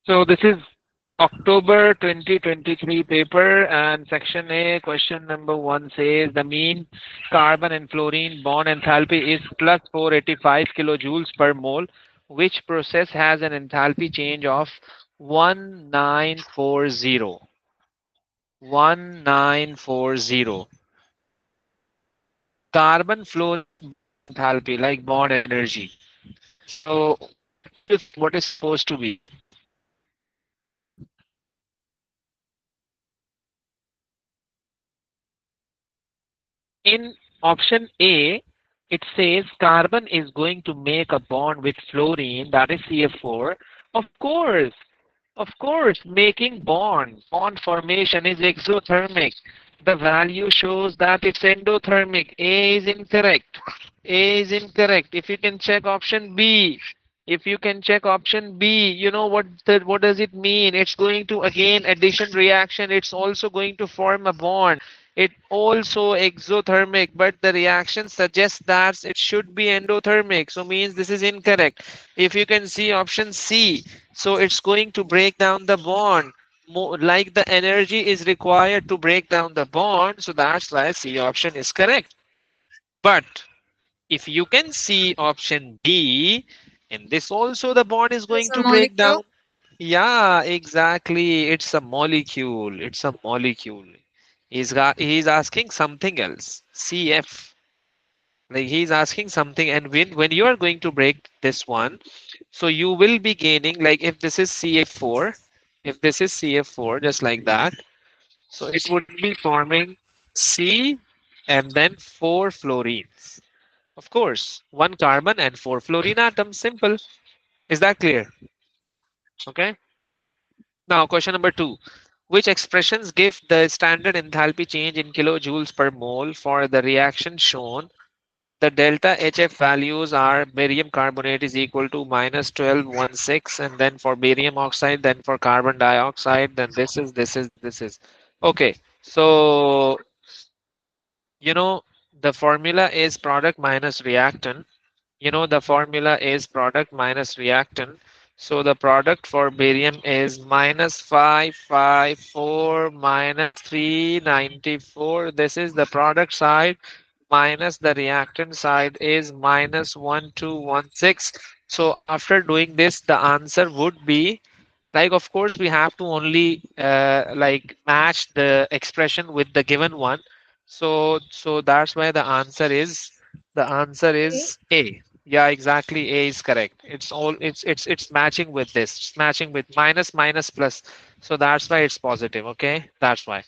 So this is October 2023 paper, and section A, question number 1 says the mean carbon and fluorine bond enthalpy is plus 485 kilojoules per mole. Which process has an enthalpy change of 1940? 1940. Carbon fluorine enthalpy, like bond energy. So what is supposed to be? In option A, it says carbon is going to make a bond with fluorine, that is CF4. Of course, making bond formation is exothermic. The value shows that it's endothermic. A is incorrect. A is incorrect. If you can check option B, you know what does it mean? It's going to again addition reaction. It's also going to form a bond. It also exothermic, but the reaction suggests that it should be endothermic. So means this is incorrect. If you can see option C, so it's going to break down the bond. More, like the energy is required to break down the bond. So that's why C option is correct. But if you can see option B, in this also the bond is It's going a to break molecule. down. Yeah, exactly. It's a molecule. It's a molecule. He's asking something else. CF. Like he's asking something, and when you are going to break this one, so you will be gaining, like if this is CF4, if this is CF4, just like that, so it would be forming C and then four fluorines. Of course, one carbon and four fluorine atoms. Simple. Is that clear? Okay. Now, question number 2. Which expressions give the standard enthalpy change in kilojoules per mole for the reaction shown? The delta HF values are barium carbonate is equal to minus 1216, and then for barium oxide, then for carbon dioxide, then this is. Okay, so you know the formula is product minus reactant. The formula is product minus reactant. So the product for barium is minus 554 minus 394. This is the product side, minus the reactant side is minus 1216. So after doing this, the answer would be, like, of course we have to only like match the expression with the given one. So that's why the answer is A. Yeah, exactly. A is correct. It's matching with this. It's matching with minus minus plus. So that's why it's positive. Okay, that's why.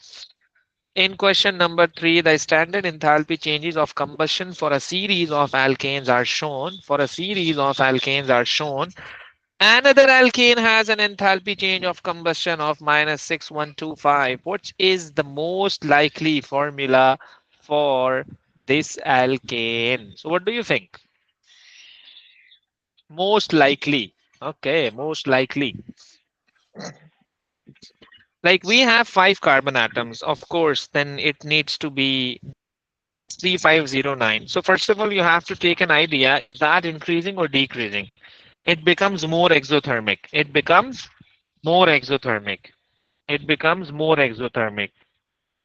In question number 3, the standard enthalpy changes of combustion for a series of alkanes are shown. For a series of alkanes are shown. Another alkane has an enthalpy change of combustion of minus 6125. What is the most likely formula for this alkane? So what do you think? Most likely. Okay, most likely. Like we have 5 carbon atoms, of course, then it needs to be 3509. So first of all, you have to take an idea, is that increasing or decreasing? It becomes more exothermic. It becomes more exothermic. It becomes more exothermic.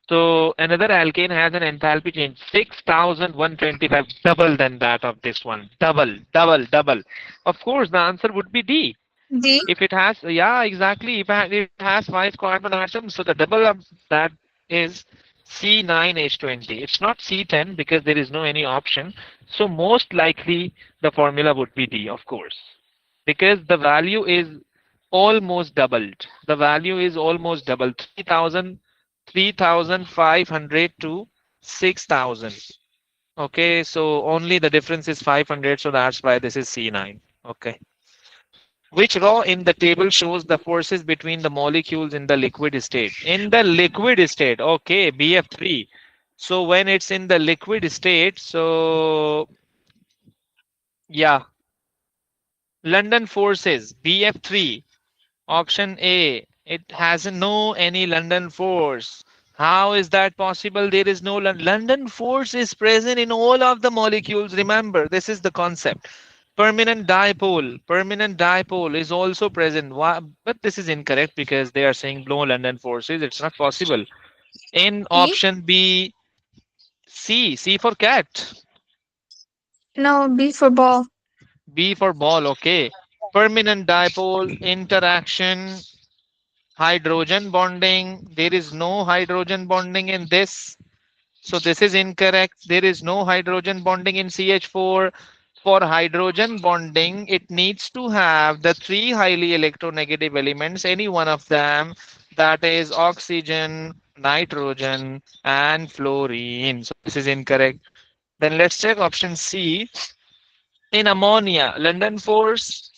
So another alkane has an enthalpy change 6125, double than that of this one. Double, double, double. Of course, the answer would be D. D. If it has, yeah, exactly. If it has 5 carbon atoms, so the double of that is C9H20. It's not C10 because there is no any option. So most likely the formula would be D, of course, because the value is almost doubled. The value is almost doubled. 3,000, 3,500 to 6,000. Okay, so only the difference is 500. So that's why this is C9. Okay. Which law in the table shows the forces between the molecules in the liquid state? In the liquid state, okay, BF3. So when it's in the liquid state, so yeah, London forces, BF3, option A, it has no any London force. How is that possible? There is no London force is present in all of the molecules. Remember, this is the concept. Permanent dipole is also present. Why? But this is incorrect because they are saying no London forces. It's not possible. In E? option B, C for cat, No, B for ball. B for ball. Okay. Permanent dipole interaction, hydrogen bonding. There is no hydrogen bonding in this. So this is incorrect. There is no hydrogen bonding in CH4. For hydrogen bonding, it needs to have the three highly electronegative elements, any one of them, that is oxygen, nitrogen, and fluorine. So this is incorrect. Then let's check option C. In ammonia, London force,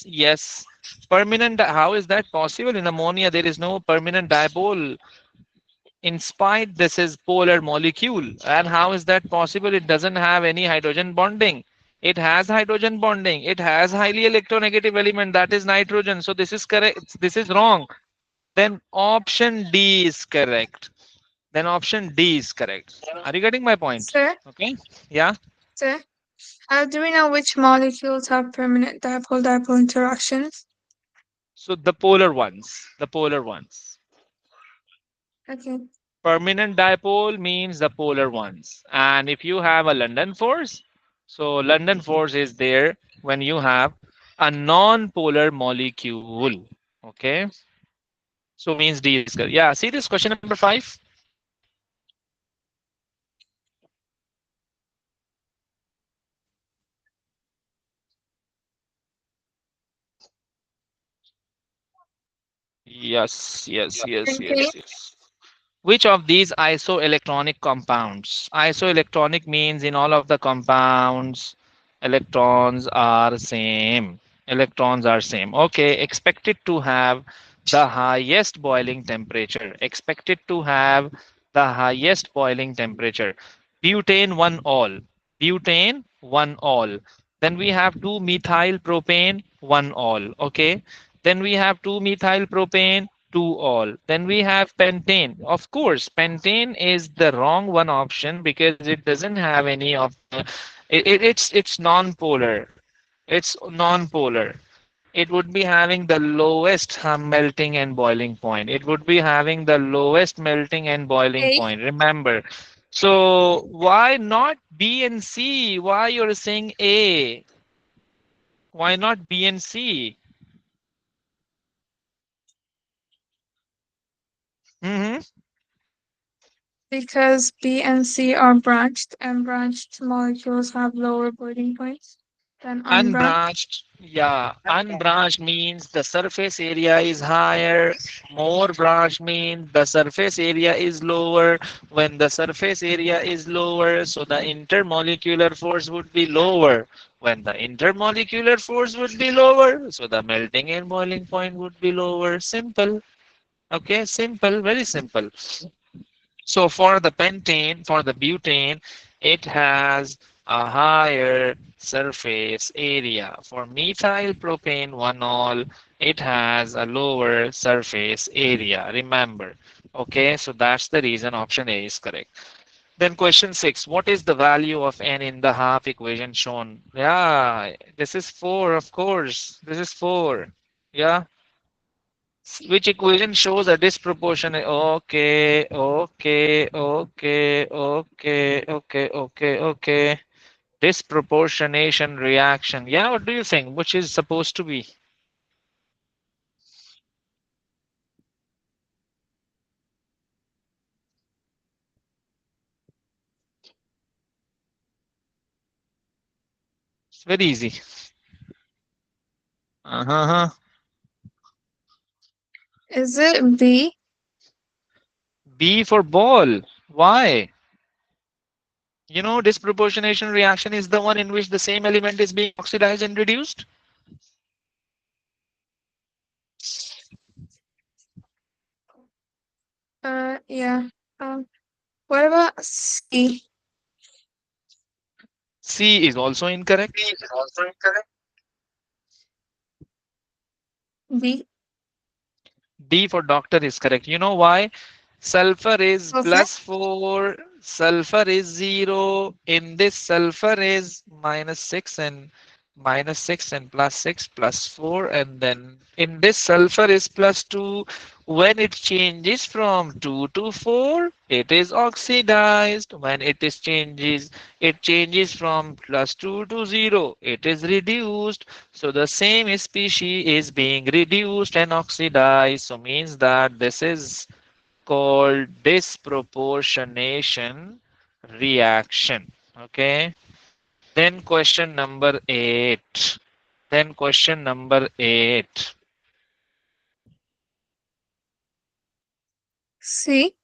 yes. How is that possible? In ammonia, there is no permanent dipole. In spite, this is polar molecule. And how is that possible? It doesn't have any hydrogen bonding. It has hydrogen bonding. It has highly electronegative element, that is nitrogen. So this is correct. This is wrong. Then option D is correct. Then option D is correct. Are you getting my point? Sir, Okay. Yeah. sir, do we know which molecules have permanent dipole-dipole interactions? So the polar ones. The polar ones. Okay. Permanent dipole means the polar ones. And if you have a London force, so London force is there when you have a non-polar molecule. Okay. So means D is correct. Yeah. See this question number 5. Yes. Yes. Yes. Okay. Yes. Yes. Which of these isoelectronic compounds? Isoelectronic means in all of the compounds, electrons are same. Electrons are same. Okay, expected to have the highest boiling temperature. Expected to have the highest boiling temperature. Butane 1 all. Butane 1 all. Then we have 2 methyl propane 1 all. Okay. Then we have 2 methyl propane 2 all. Then we have pentane. Of course, pentane is the wrong one option because it doesn't have any of the. It's non-polar. It's non-polar. It would be having the lowest melting and boiling point. It would be having the lowest melting and boiling A. point. Remember. So why not B and C? Why you're saying A? Why not B and C? Hmm. Because B and C are branched, and branched molecules have lower boiling points than unbranched. Unbranched, yeah, unbranched means the surface area is higher. More branched means the surface area is lower. When the surface area is lower, so the intermolecular force would be lower. When the intermolecular force would be lower, so the melting and boiling point would be lower. Simple. Okay, simple, very simple. So for the pentane, for the butane, it has a higher surface area. For methyl propane 1-ol, it has a lower surface area. Remember. Okay, so that's the reason option A is correct. Then question 6, what is the value of n in the half equation shown? Yeah, this is 4, of course. This is 4. Yeah, which equation shows a disproportionate? Okay, okay, okay, okay, okay, okay, okay. Disproportionation reaction. Yeah, what do you think? Which is supposed to be? It's very easy. Uh-huh. Is it B? B for ball. Why? You know, disproportionation reaction is the one in which the same element is being oxidized and reduced. Yeah. Um, what about C? C is also incorrect. B. D for doctor is correct. You know why? Sulfur is Sulfur? plus 4. sulfur is 0. In this sulfur is -6 and -6 and +6 +4, and then in this sulfur is +2. When it changes from 2 to 4, it is oxidized. When it changes from +2 to 0, it is reduced. So the same species is being reduced and oxidized. So means that this is called disproportionation reaction. Okay. Then question number 8. Then question number 8. C.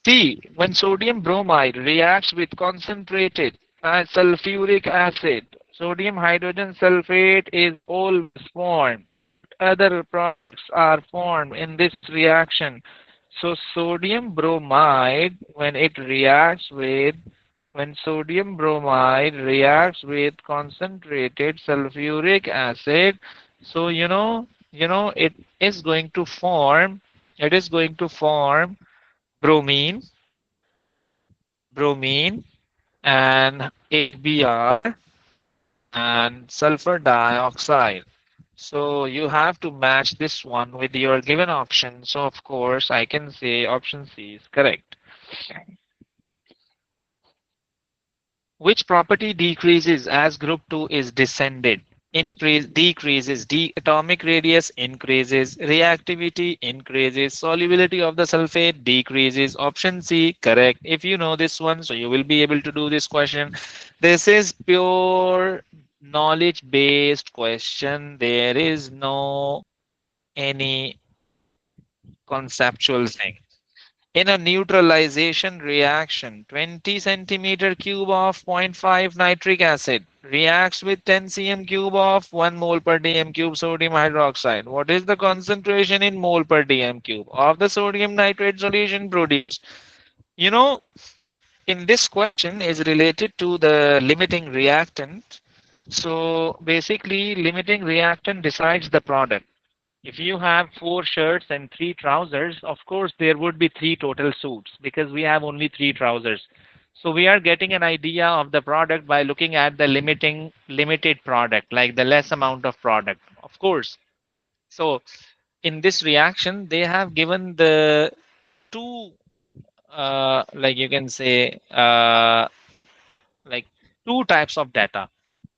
See, when sodium bromide reacts with concentrated sulfuric acid, sodium hydrogen sulfate is always formed. Other products are formed in this reaction. So sodium bromide, when sodium bromide reacts with concentrated sulfuric acid, so is going to form, it is going to form bromine, bromine and HBr and sulfur dioxide. So you have to match this one with your given option. So of course I can say option C is correct. Which property decreases as group 2 is descended? Decreases, atomic radius increases, reactivity increases, solubility of the sulfate decreases. Option C, correct. If you know this one, so you will be able to do this question. This is pure knowledge based question. There is no any conceptual thing. In a neutralization reaction, 20 centimeter cube of zero point 0.5 nitric acid reacts with 10 cm cube of 1 mole per dm cube sodium hydroxide. What is the concentration in mole per dm cube of the sodium nitrate solution produced? You know, in this question is related to the limiting reactant. So basically, limiting reactant decides the product. If you have 4 shirts and 3 trousers, of course there would be 3 total suits because we have only 3 trousers. So we are getting an idea of the product by looking at the limited product, like the less amount of product, of course. So in this reaction, they have given the two, like you can say, like two types of data.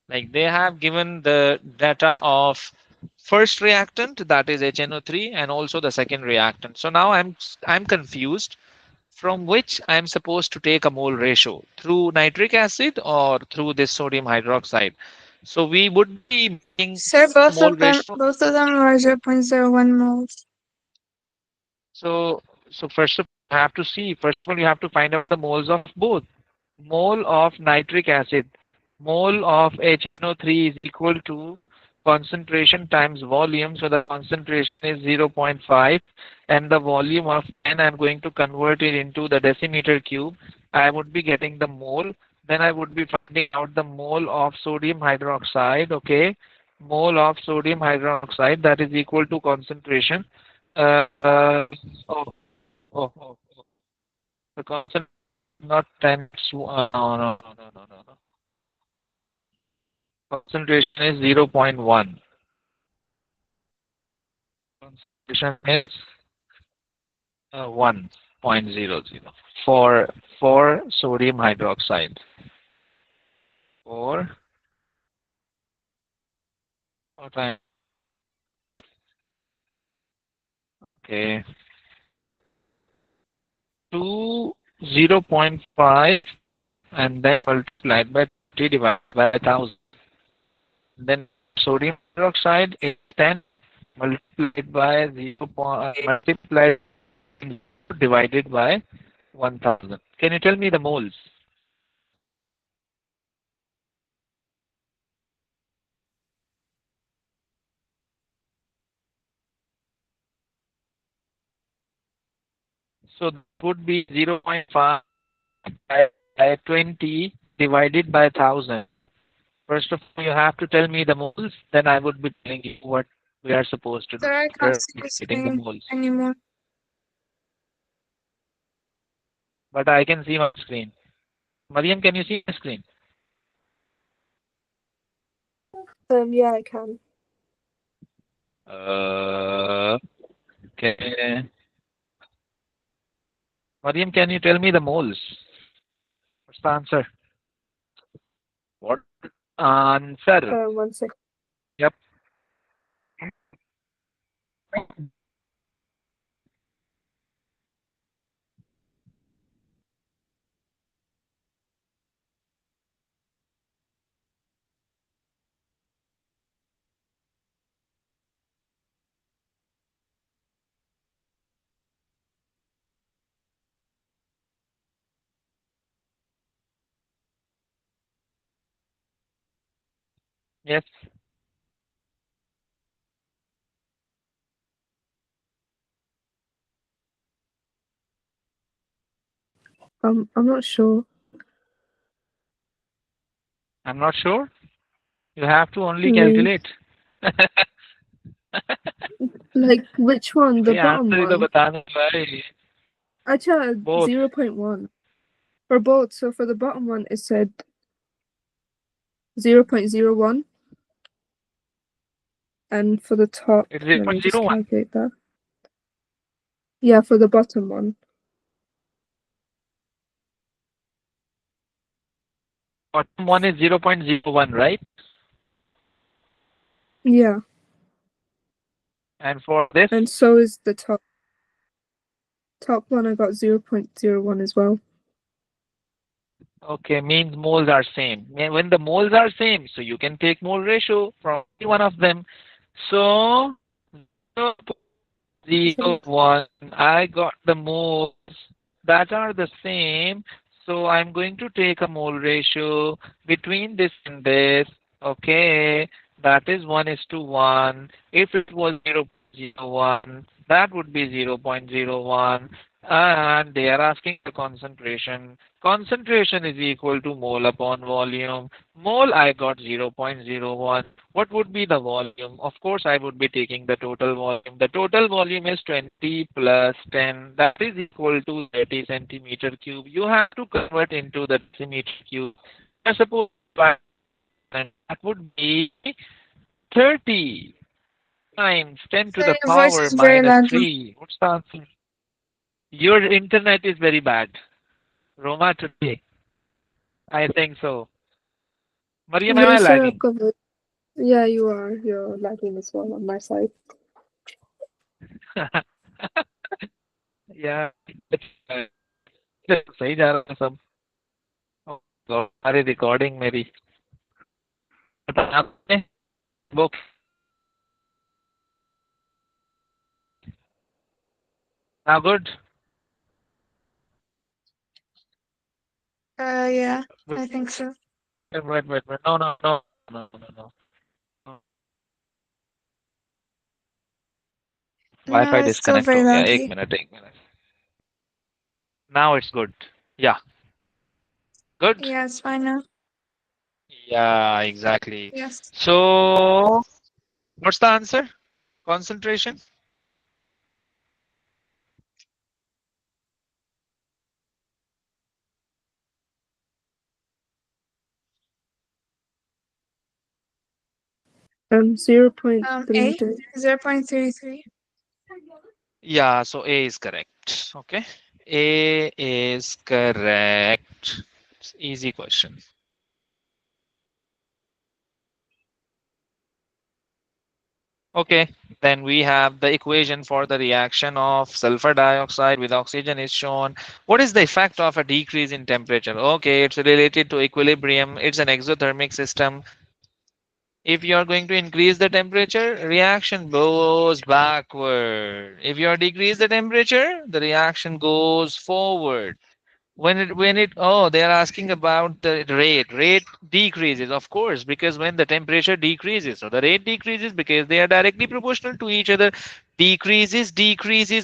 Like they have given the data of first reactant, that is HNO3, and also the second reactant. So now I'm confused from which I'm supposed to take a mole ratio, through nitric acid or through this sodium hydroxide. So we would be making Sir, mole ratio. both of them are 0.01 moles. So first of all, you have to see. First of all, you have to find out the moles of both. Mole of nitric acid, mole of HNO3 is equal to concentration times volume. So the concentration is 0.5 and the volume of 10, I'm going to convert it into the decimeter cube. I would be getting the mole. Then I would be finding out the mole of sodium hydroxide. Okay. Mole of sodium hydroxide, that is equal to concentration. Uh, uh, oh, oh. The concentration not 10, no. Concentration is 0.1. Concentration is 1.00 for sodium hydroxide. For what I okay to 0.5 and then multiplied by 20 divided by 1000. Then sodium hydroxide is 10 multiplied by 0. Multiplied divided by 1000. Can you tell me the moles? So that would be 0.5 by 20 divided by 1000. First of all, you have to tell me the moles, then I would be telling you what we are supposed to do Sir, I can't after see the getting the screen moles. anymore. but I can see my screen. Mariam, can you see my screen? Yeah, I can. Okay. Mariam, can you tell me the moles? What's the answer? What answer? 1 second. Yep. Yes. I'm not sure. I'm not sure. You have to only Mm, calculate. like which one? The भाई bottom answer ही तो one? बताना है भाई. Acha, Both. 0.1. For both. So for the bottom one, it said 0.01. And for the top, It's let me just 0.01. calculate that. Yeah, for the bottom one. Bottom one is 0.01, right? Yeah. And for this, And so is the top. Top one, I got 0.01 as well. okay, means moles are same. When the moles are same, so you can take mole ratio from any one of them. So 0.01, I got the moles that are the same. So I'm going to take a mole ratio between this and this. Okay, that is 1 is to 1. If it was 0.01, that would be 0.01. And they are asking the concentration. Concentration is equal to mole upon volume. Mole, I got 0.01. What would be the volume? Of course, I would be taking the total volume. The total volume is 20 plus 10. That is equal to 30 centimeter cube. You have to convert into the decimeter cube. I suppose that would be 30 times 10 to So the your voice power is very minus laggy. 3. What's the answer? Your internet is very bad. Roma today. I think so. Mariam, am I Reset up lagging? cover. Yeah, you are. You're lagging as well on my side. Yeah. सही जा रहा है सब. Oh, God, हमारी recording मेरी आपने book now good. Yeah, Wait, I think so. wait. No. No, wifi it's still disconnect very हो गया. laggy. एक minute. Now it's good. Yeah, good. Yeah, it's fine now. Yeah, exactly. Yes. So what's the answer? Concentration. A, 0.33. 0.33. Yeah, so A is correct. Okay. A is correct. It's easy question. Okay, then we have the equation for the reaction of sulfur dioxide with oxygen is shown. What is the effect of a decrease in temperature? Okay, it's related to equilibrium. It's an exothermic system. If you are going to increase the temperature, reaction goes backward. If you are decrease the temperature, the reaction goes forward. When it oh, they are asking about the rate decreases, of course, because when the temperature decreases, so the rate decreases because they are directly proportional to each other. Decreases,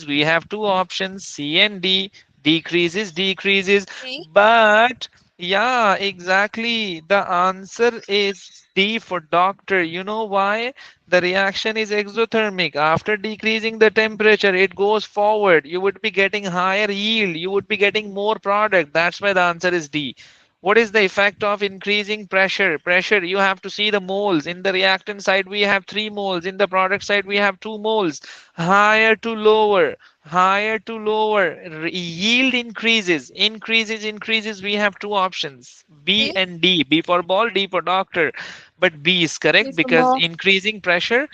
we have two options, C and D. Decreases, A. but yeah, exactly, the answer is D for doctor. You know why? The reaction is exothermic. After decreasing the temperature, it goes forward. You would be getting higher yield. You would be getting more product. That's why the answer is D. What is the effect of increasing pressure? Pressure, you have to see the moles. In the reactant side, we have 3 moles. In the product side, we have 2 moles. Higher to lower, higher to lower. Yield increases, increases. We have two options, B B. and D. B for ball, D for doctor. But B is B correct for because ball. increasing pressure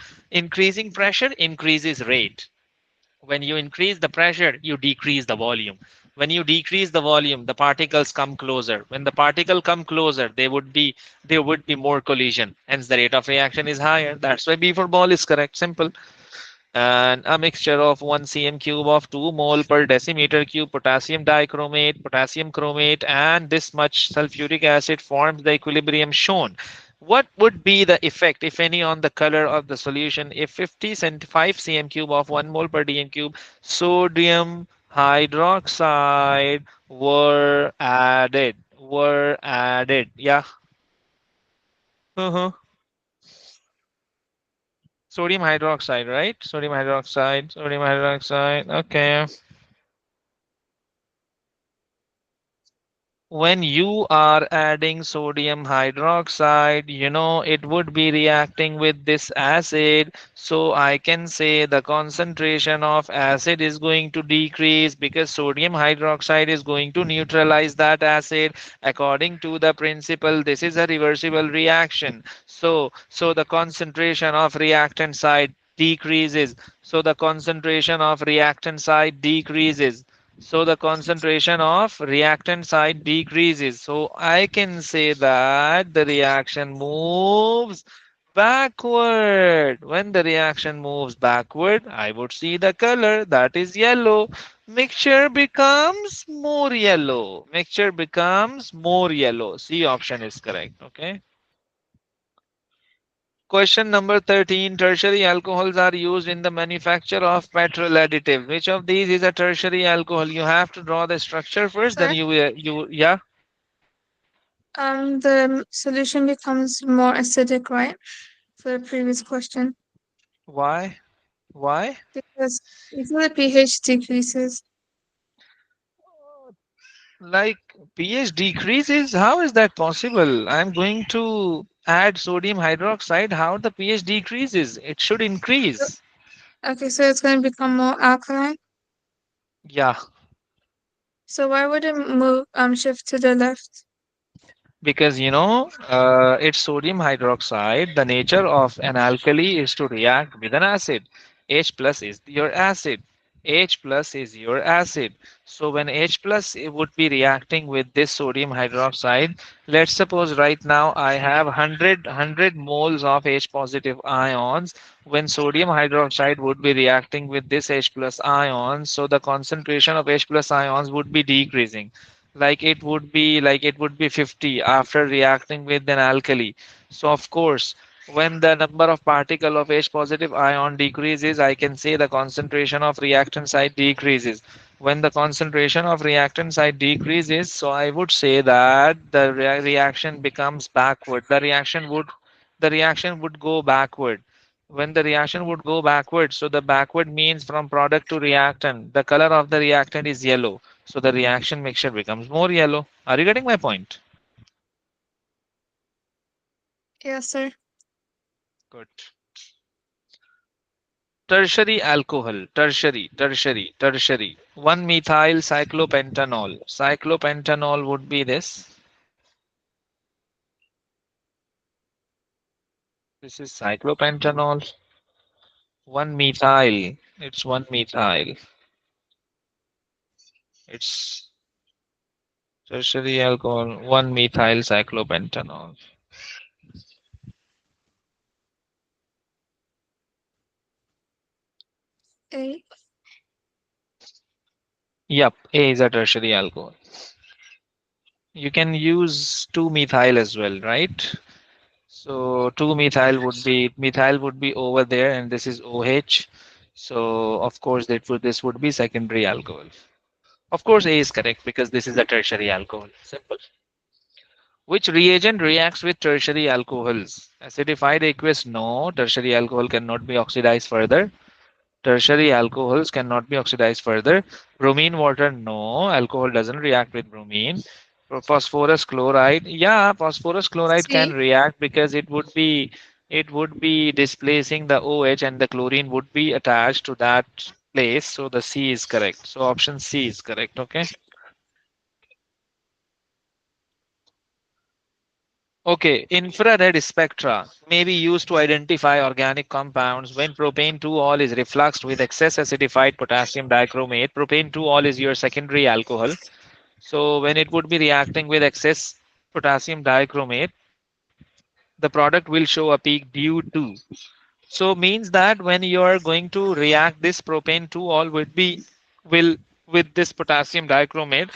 increases rate. When you increase the pressure, you decrease the volume. When you decrease the volume, the particles come closer. When the particle come closer, there would be more collision. Hence, the rate of reaction is higher. That's why B for ball is correct. Simple. And a mixture of 1 cm cube of 2 mole per decimeter cube potassium dichromate, potassium chromate, and this much sulfuric acid forms the equilibrium shown. What would be the effect, if any, on the color of the solution if 5 cm cube of 1 mole per dm cube sodium hydroxide were added? Were added. Yeah. Uh-huh. Sodium hydroxide, right? Sodium hydroxide, sodium hydroxide. Okay. When you are adding sodium hydroxide, it would be reacting with this acid. So I can say the concentration of acid is going to decrease because sodium hydroxide is going to neutralize that acid. According to the principle, this is a reversible reaction. So the concentration of reactant side decreases. So the concentration of reactant side decreases, so the concentration of reactant side decreases. So I can say that the reaction moves backward. When the reaction moves backward, I would see the color that is yellow. Mixture becomes more yellow. Mixture becomes more yellow. C option is correct. Okay. Question number 13. Tertiary alcohols are used in the manufacture of petrol additive. Which of these is a tertiary alcohol? You have to draw the structure first, then Sir. yeah. The solution becomes more acidic, right? For the previous question. Why? Why? Because if the pH decreases. Like pH decreases? How is that possible? I'm going to add sodium hydroxide. How the pH decreases? It should So- increase. Okay, so it's going to become more alkaline. Yeah. So why would it move shift to the left? Because it's sodium hydroxide. The nature of an alkali is to react with an acid. H plus is your acid. H plus is your acid. So when H plus it would be reacting with this sodium hydroxide, let's suppose right now I have 100 moles of H positive ions. When sodium hydroxide would be reacting with this H plus ions, so the concentration of H plus ions would be decreasing, like it would be 50 after reacting with an alkali. So of course, when the number of particle of H positive ion decreases, I can say the concentration of reactant side decreases. When the concentration of reactant side decreases, so I would say that the reaction becomes backward. The reaction would go backward. When the reaction would go backward, so the backward means from product to reactant, the color of the reactant is yellow, so the reaction mixture becomes more yellow. Are you getting my point? Yes, sir. Good. Tertiary alcohol, tertiary. 1-methyl cyclopentanol. Cyclopentanol would be this. This is cyclopentanol. 1-methyl. It's 1-methyl. It's tertiary alcohol. 1-methyl cyclopentanol. A. Yep, A is a tertiary alcohol. You can use 2-methyl as well, right? So 2-methyl would be over there, and this is OH. So of course this would be secondary alcohol. Of course A is correct because this is a tertiary alcohol. Simple. Which reagent reacts with tertiary alcohols? Acidified aqueous, no. Tertiary alcohol cannot be oxidized further. Tertiary alcohols cannot be oxidized further. Bromine water, no. Alcohol doesn't react with bromine. Phosphorus chloride, yeah, phosphorus chloride can C. react because it would be displacing the OH and the chlorine would be attached to that place. So the C is correct. So option C is correct. Okay. Okay, infrared spectra may be used to identify organic compounds when propane 2-ol is refluxed with excess acidified potassium dichromate. Propane 2-ol is your secondary alcohol. So when it would be reacting with excess potassium dichromate, the product will show a peak due to. So means that when you are going to react this propane 2-ol would be will with this potassium dichromate,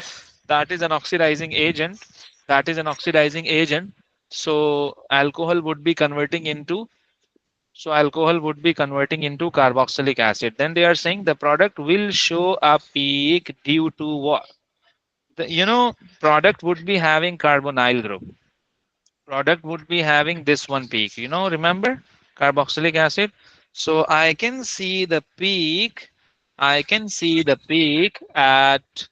that is an oxidizing agent. That is an oxidizing agent. So alcohol would be converting into carboxylic acid. Then they are saying the product will show a peak due to what? Product would be having carbonyl group. Product would be having this one peak. Remember carboxylic acid. So I can see the peak at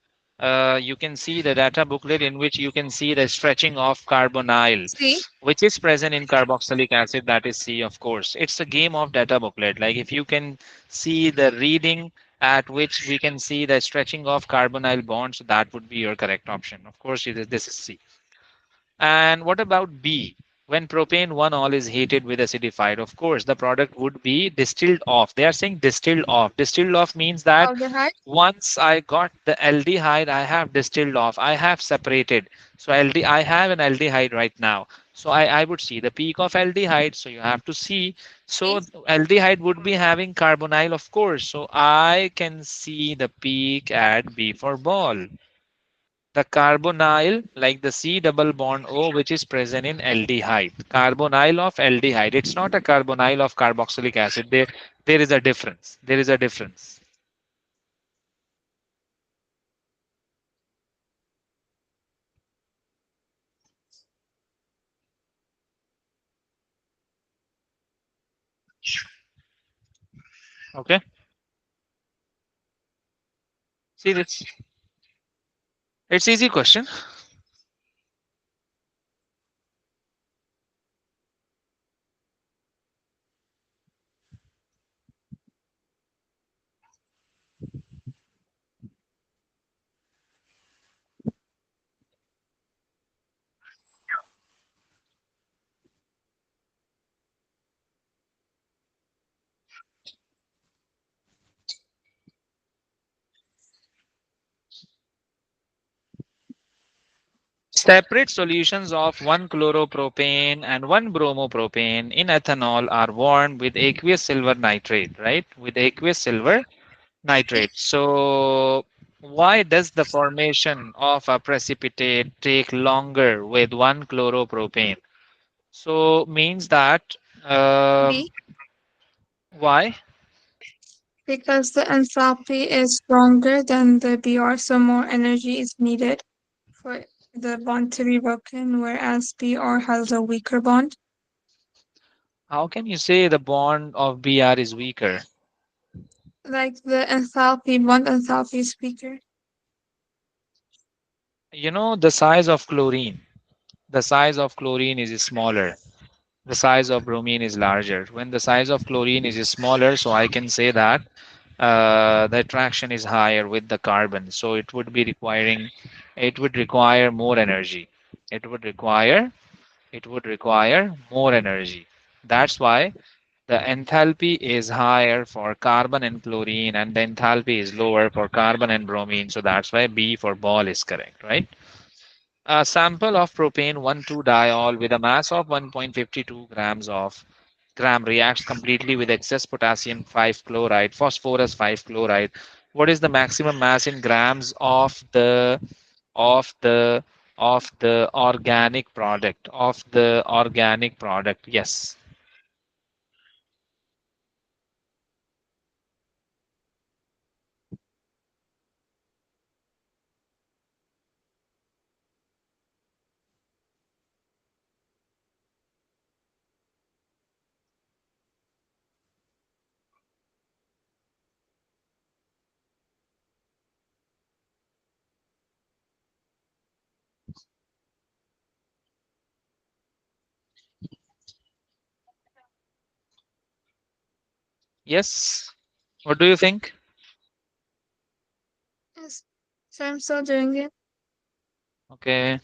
you can see the data booklet in which you can see the stretching of carbonyl, C. which is present in carboxylic acid. That is C, of course. It's a game of data booklet. Like if you can see the reading at which we can see the stretching of carbonyl bonds, that would be your correct option. Of course, this is C. And what about B? When propane 1-ol is heated with acidified, of course, the product would be distilled off. They are saying distilled off. Distilled off means that Aldehyde. once I got the aldehyde, I have distilled off. I have separated. So I have an aldehyde right now. So I would see the peak of aldehyde. So you have to see. So C. aldehyde would be having carbonyl, of course. So I can see the peak at B for ball. The carbonyl, like the C double bond O, which is present in aldehyde. Carbonyl of aldehyde. It's not a carbonyl of carboxylic acid. There is a difference. There is a difference. Okay. See this. It's easy question. Separate solutions of 1 chloropropane and 1 bromopropane in ethanol are warmed with aqueous silver nitrate, right? With aqueous silver nitrate. So why does the formation of a precipitate take longer with 1 chloropropane? So means that B. why? Because the enthalpy is stronger than the Br, so more energy is needed for the bond to be broken, whereas Br has a weaker bond. How can you say the bond of Br is weaker? Like the enthalpy, bond enthalpy is weaker. The size of chlorine. The size of chlorine is smaller. The size of bromine is larger. When the size of chlorine is smaller, so I can say that the attraction is higher with the carbon. So it would require more energy. It would require, it would require more energy. That's why the enthalpy is higher for carbon and chlorine, and the enthalpy is lower for carbon and bromine. So that's why B for ball is correct, right? A sample of propane 1,2-diol with a mass of 1.52 gram reacts completely with excess potassium 5 chloride, phosphorus 5 chloride. What is the maximum mass in grams of the of the organic product of the organic product? Yes. Yes. What do you think? Yes. So I'm still doing it. Okay.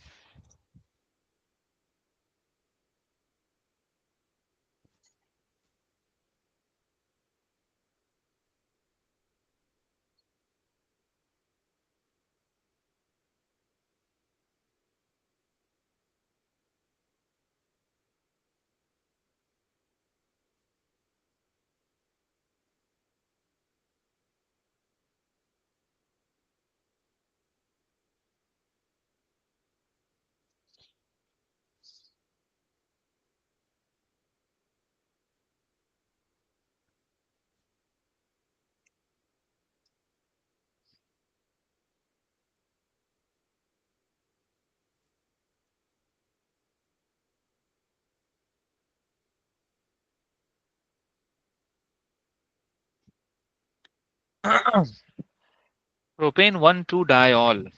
Propane 1,2-diol.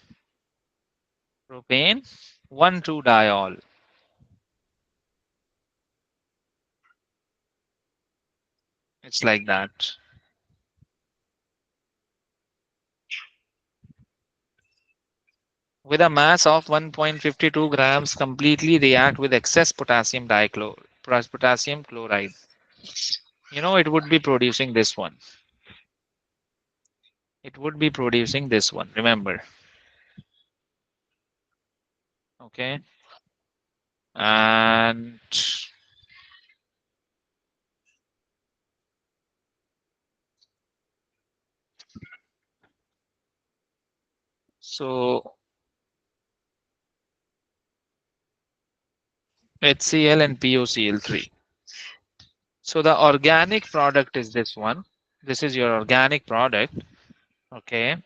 Propane 1,2-diol. It's like that. With a mass of 1.52 grams, completely react with excess potassium chloride. It would be producing this one. It would be producing this one. Remember. Okay. And so HCl and POCl3. So the organic product is this one. This is your organic product. Okay.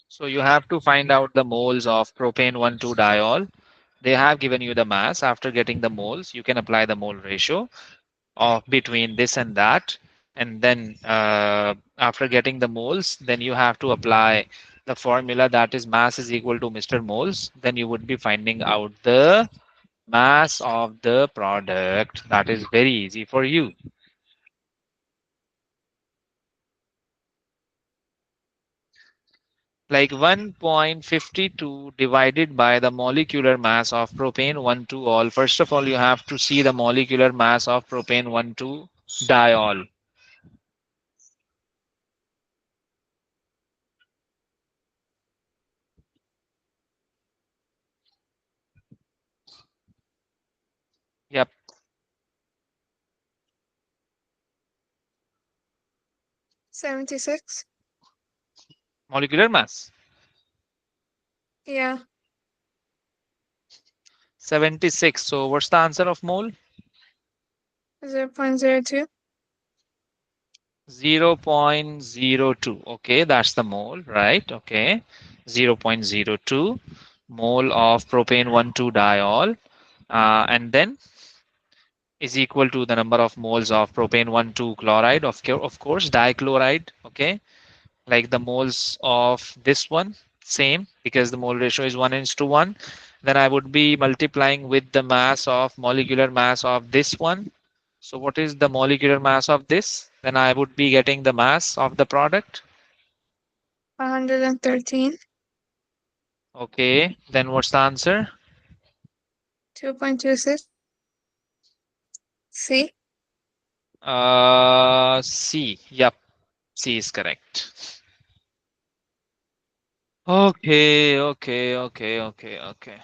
So you have to find out the moles of propane 1,2-diol. They have given you the mass. After getting the moles, you can apply the mole ratio of between this and that. And then after getting the moles, then you have to apply the formula that is mass is equal to Mr. Moles. Then you would be finding out the mass of the product. That is very easy for you. Like 1.52 divided by the molecular mass of propane 1,2-all. First of all, you have to see the molecular mass of propane 1,2-diol. Yep, 76. molecular mass. Yeah. 76. So what's the answer of mole? 0.02. 0.02. Okay, that's the mole, right? Okay. 0.02 mole of propane 1,2-diol. And then is equal to the number of moles of propane 1,2-chloride, of course, dichloride. Okay. Like the moles of this one, same because the mole ratio is 1:1. Then I would be multiplying with the mass of molecular mass of this one. So what is the molecular mass of this? Then I would be getting the mass of the product. 113. Okay, then what's the answer? 2.26. C. C. Yep, C is correct. Okay, okay, okay, okay, okay.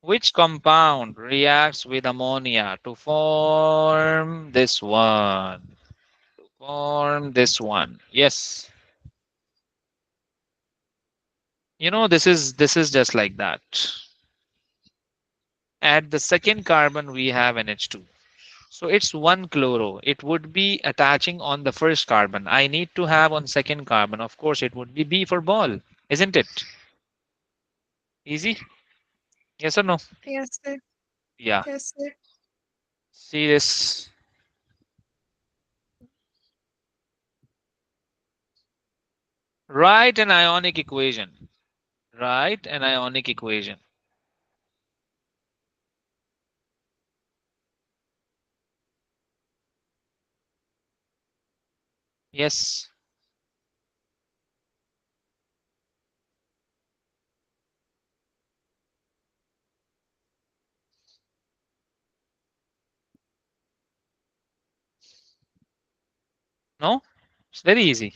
Which compound reacts with ammonia to form this one? Form this one. Yes. This is just like that. At the second carbon we have NH2. So it's one chloro. It would be attaching on the first carbon. I need to have on second carbon. Of course, it would be B for ball, isn't it? Easy? Yes or no? Yes, sir. Yeah. Yes, sir. See this. Write an ionic equation. Write an ionic equation. Yes. No? It's very easy.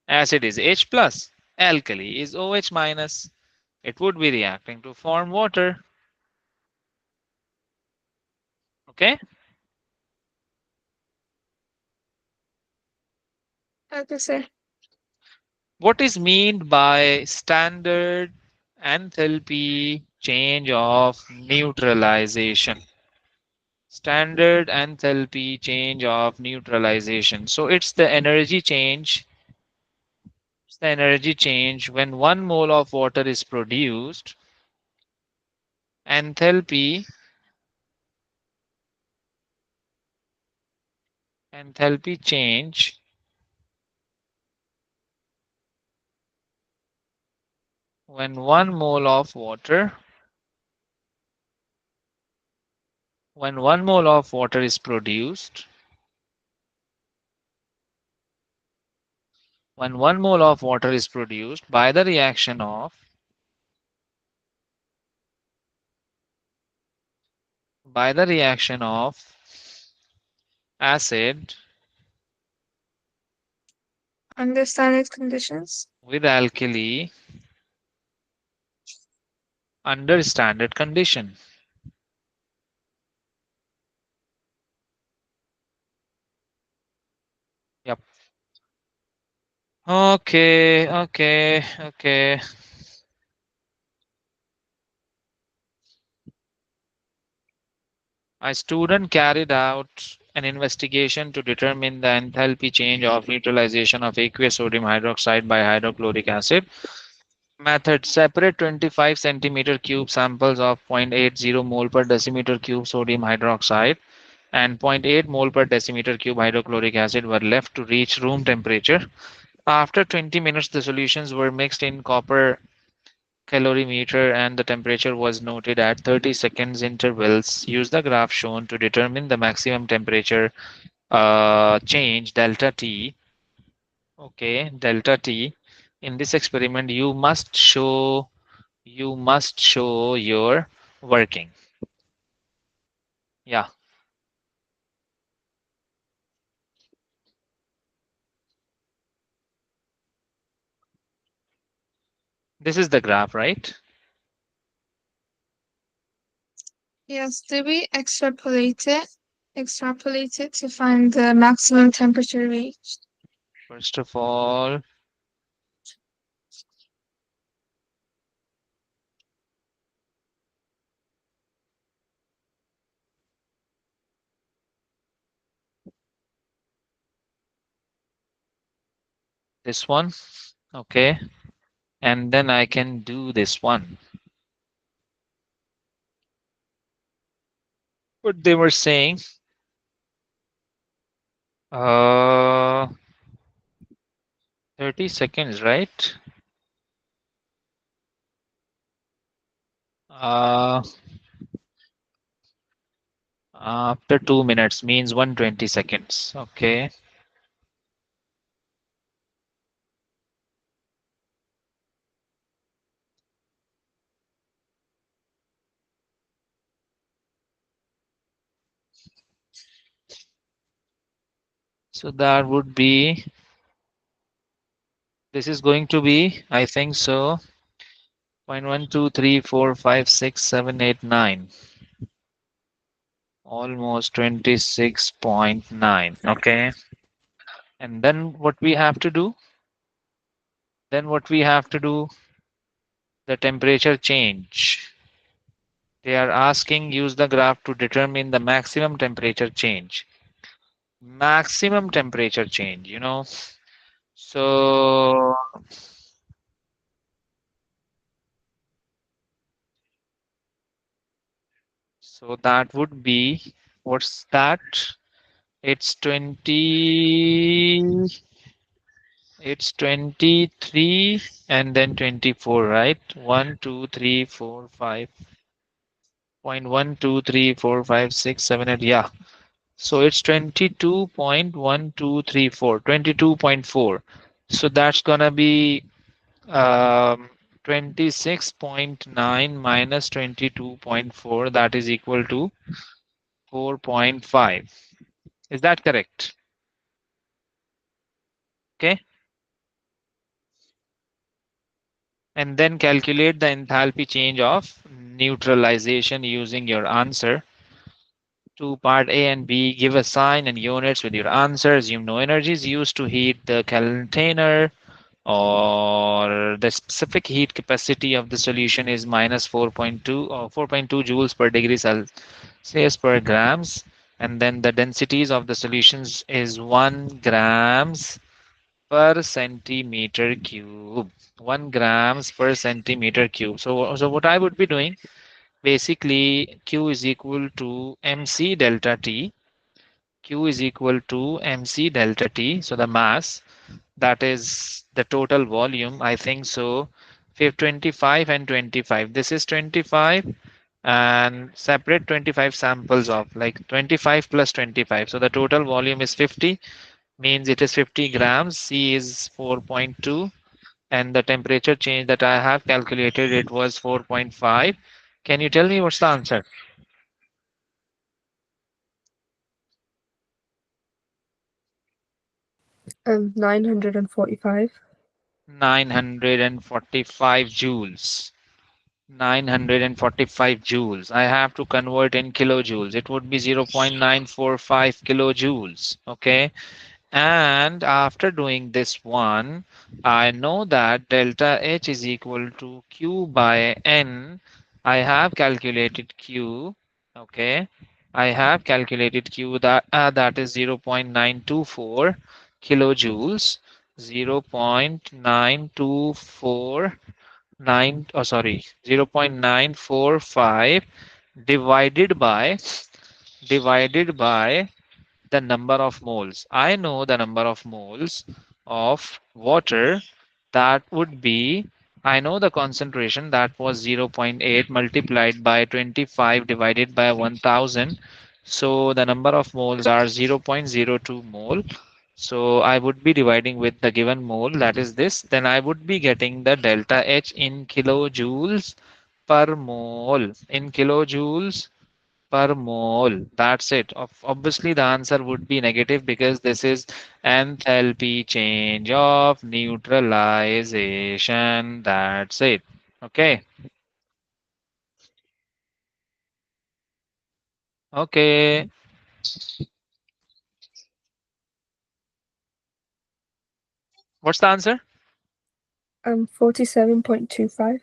Acid is H plus. Alkali is OH minus. It would be reacting to form water. Okay? Okay, sir. What is meant by standard enthalpy change of neutralization? Standard enthalpy change of neutralization. So it's the energy change. It's the energy change when 1 mole of water is produced. Enthalpy, enthalpy change when 1 mole of water, when 1 mole of water is produced, when 1 mole of water is produced by the reaction of acid Under standard conditions. with alkali under standard condition. Yep. Okay, okay, okay. A student carried out an investigation to determine the enthalpy change of neutralization of aqueous sodium hydroxide by hydrochloric acid. Method: separate 25 centimeter cube samples of 0.80 mole per decimeter cube sodium hydroxide and zero point 0.8 mole per decimeter cube hydrochloric acid were left to reach room temperature. After 20 minutes, the solutions were mixed in copper calorimeter and the temperature was noted at 30 seconds intervals. Use the graph shown to determine the maximum temperature change delta T. Okay, delta T. In this experiment, you must show your working. Yeah, this is the graph, right? Yes, do we extrapolate it? Extrapolate it to find the maximum temperature reached. First of all, this one, okay, and then I can do this one. What they were saying, uh, 30 seconds, right? Uh, after 2 minutes means 120 seconds. Okay. So that would be, this is going to be, I think so, 0.123456789. Almost 26.9. Okay. And then what we have to do? Then what we have to do? The temperature change. They are asking use the graph to determine the maximum temperature change. Maximum temperature change, So so that would be, what's that? It's 20, It's 23 and then 24, right? 1, 2, 3, 4, 5. 0.1234567 yeah. So it's 22.1234, 22.4. So that's gonna be um, 26.9 minus 22.4, that is equal to 4.5. Is that correct? Okay. And then calculate the enthalpy change of neutralization using your answer to part A and B. Give a sign and units with your answer. Assume no energy is used to heat the container, or the specific heat capacity of the solution is minus 4.2 or 4.2 joules per degree Celsius per grams. And then the densities of the solutions is 1 grams per centimeter cube. 1 grams per centimeter cube. So what I would be doing, basically Q is equal to mc delta T. Q is equal to mc delta T. So the mass, that is the total volume, I think so. 25 and 25. This is 25 and separate 25 samples of like 25 plus 25. So the total volume is 50, means it is 50 grams. C is 4.2 and the temperature change that I have calculated, it was 4.5. Can you tell me what's the answer? 945. 945 joules. 945 joules. I have to convert in kilojoules. It would be 0.945 kilojoules. Okay. And after doing this one, I know that delta H is equal to Q by N. I have calculated Q. Okay. I have calculated Q, that is 0.924 kilojoules. 0.924 9 oh sorry 0.945 divided by the number of moles. I know the number of moles of water, that would be, I know the concentration, that was 0.8 multiplied by 25 divided by 1000. So the number of moles are 0.02 mole. So I would be dividing with the given mole, that is this, then I would be getting the delta H in kilojoules per mole. In kilojoules per mole. That's it. Obviously, the answer would be negative because this is enthalpy change of neutralization. That's it. Okay. Okay. What's the answer? 47.25.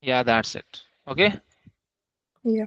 Yeah, that's it. Okay. Yeah.